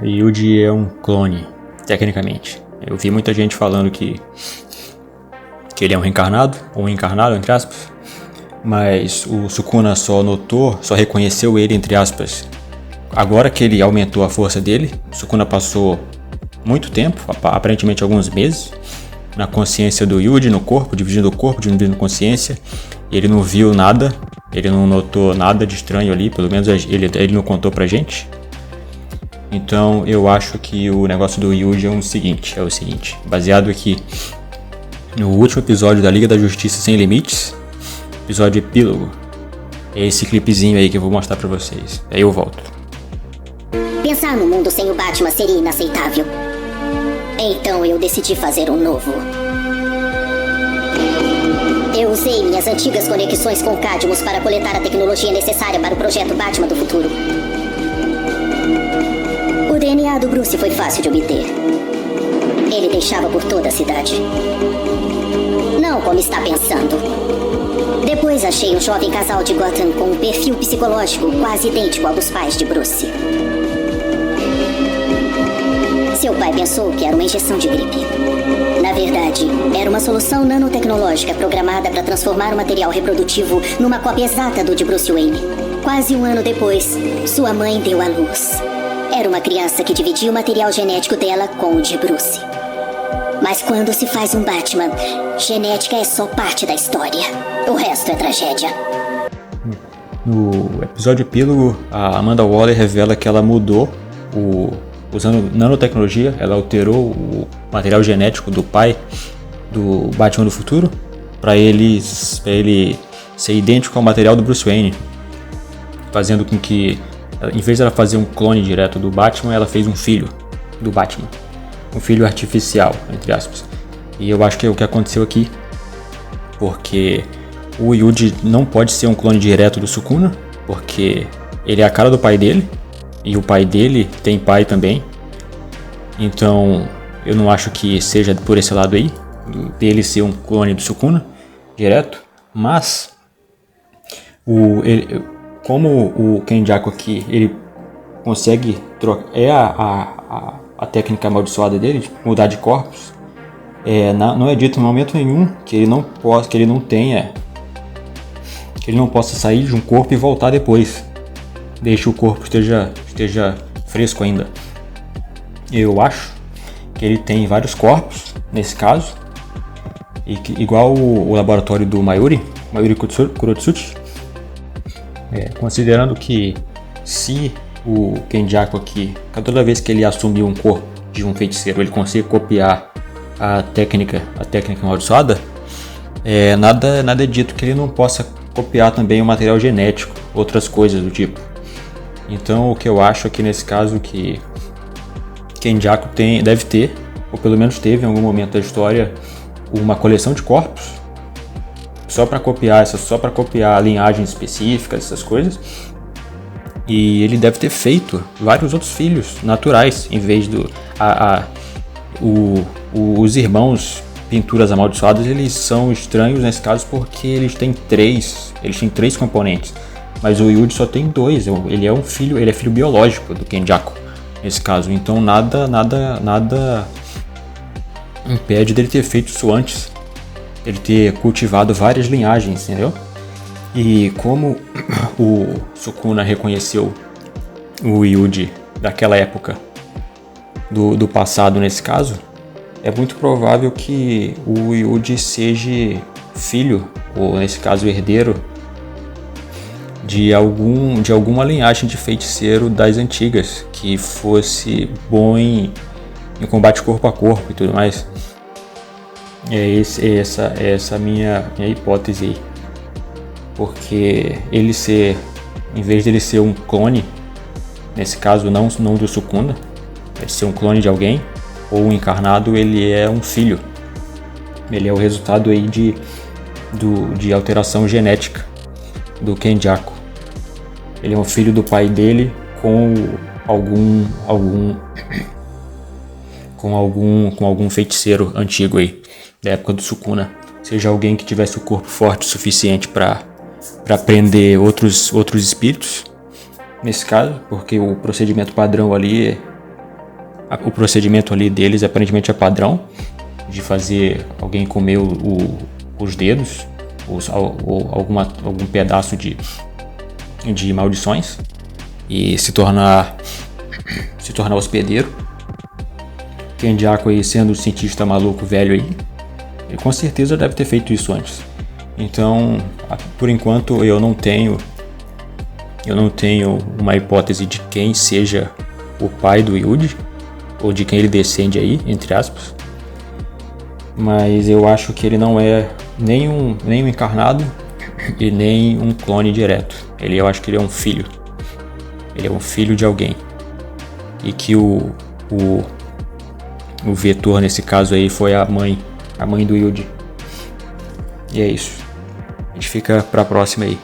Yuji é um clone, tecnicamente. Eu vi muita gente falando que ele é um reencarnado, ou um encarnado, entre aspas. Mas o Sukuna só reconheceu ele, entre aspas, agora que ele aumentou a força dele. O Sukuna passou muito tempo, aparentemente alguns meses, na consciência do Yuji, no corpo, dividindo consciência. Ele não viu nada, ele não notou nada de estranho ali, pelo menos ele não contou pra gente. Então eu acho que o negócio do Yuji é o seguinte, baseado aqui no último episódio da Liga da Justiça Sem Limites, episódio epílogo, é esse clipezinho aí que eu vou mostrar pra vocês, aí eu volto. Pensar no mundo sem o Batman seria inaceitável. Então eu decidi fazer um novo. Eu usei minhas antigas conexões com Cadmus para coletar a tecnologia necessária para o projeto Batman do futuro. O DNA do Bruce foi fácil de obter. Ele deixava por toda a cidade. Não como está pensando. Depois achei um jovem casal de Gotham com um perfil psicológico quase idêntico ao dos pais de Bruce. Seu pai pensou que era uma injeção de gripe. Na verdade, era uma solução nanotecnológica programada para transformar o material reprodutivo numa cópia exata do de Bruce Wayne. Quase um ano depois, sua mãe deu à luz. Era uma criança que dividia o material genético dela com o de Bruce. Mas quando se faz um Batman, genética é só parte da história. O resto é tragédia. No episódio epílogo, a Amanda Waller revela que ela mudou usando nanotecnologia, ela alterou o material genético do pai do Batman do futuro para ele ser idêntico ao material do Bruce Wayne, fazendo com que, em vez de ela fazer um clone direto do Batman, ela fez um filho do Batman, um filho artificial, entre aspas. E eu acho que é o que aconteceu aqui, porque o Yuji não pode ser um clone direto do Sukuna, porque ele é a cara do pai dele, e o pai dele tem pai também. Então eu não acho que seja por esse lado aí, dele ser um clone do Sukuna direto. Mas como o Kenjaku aqui, ele consegue trocar, a técnica amaldiçoada dele de mudar de corpos, não é dito em momento nenhum que ele não possa sair de um corpo e voltar depois. Deixa o corpo esteja fresco ainda. Eu acho que ele tem vários corpos nesse caso, e que, igual o laboratório do Mayuri Kurotsuchi, considerando que se o Kenjaku aqui, toda vez que ele assumir um corpo de um feiticeiro, ele consegue copiar a técnica amaldiçoada, nada é dito que ele não possa copiar também o material genético, outras coisas do tipo. Então o que eu acho aqui nesse caso que Kenjaku deve ter, ou pelo menos teve em algum momento da história, uma coleção de corpos só para copiar linhagens específicas, essas coisas. E ele deve ter feito vários outros filhos naturais, em vez os irmãos pinturas amaldiçoadas, eles são estranhos nesse caso porque eles têm três componentes. Mas o Yuji só tem dois, ele é filho biológico do Kenjaku nesse caso. Então nada impede dele ter feito isso antes, ele ter cultivado várias linhagens, entendeu? E como o Sukuna reconheceu o Yuji daquela época do passado nesse caso, é muito provável que o Yuji seja filho, ou nesse caso herdeiro, de alguma linhagem de feiticeiro das antigas, que fosse bom em combate corpo a corpo e tudo mais. Essa minha hipótese aí. Porque em vez de ele ser um clone, nesse caso não do Sukuna, ele ser um clone de alguém, ou um encarnado, ele é um filho. Ele é o resultado aí de alteração genética do Kenjaku. Ele é um filho do pai dele com algum feiticeiro antigo aí, da época do Sukuna. Seja alguém que tivesse o corpo forte o suficiente para prender outros espíritos, nesse caso, porque o procedimento padrão ali o procedimento ali deles aparentemente é padrão, de fazer alguém comer os dedos, ou algum pedaço de maldições, e se tornar hospedeiro. Kenjaku aí, sendo o cientista maluco velho aí, ele com certeza deve ter feito isso antes. Então, por enquanto, eu não tenho uma hipótese de quem seja o pai do Yuji, ou de quem ele descende aí, entre aspas. Mas eu acho que ele não é nem um encarnado e nem um clone direto. Eu acho que ele é um filho. Ele é um filho de alguém. E que o vetor nesse caso aí foi a mãe do Yuji. E é isso. A gente fica pra próxima aí.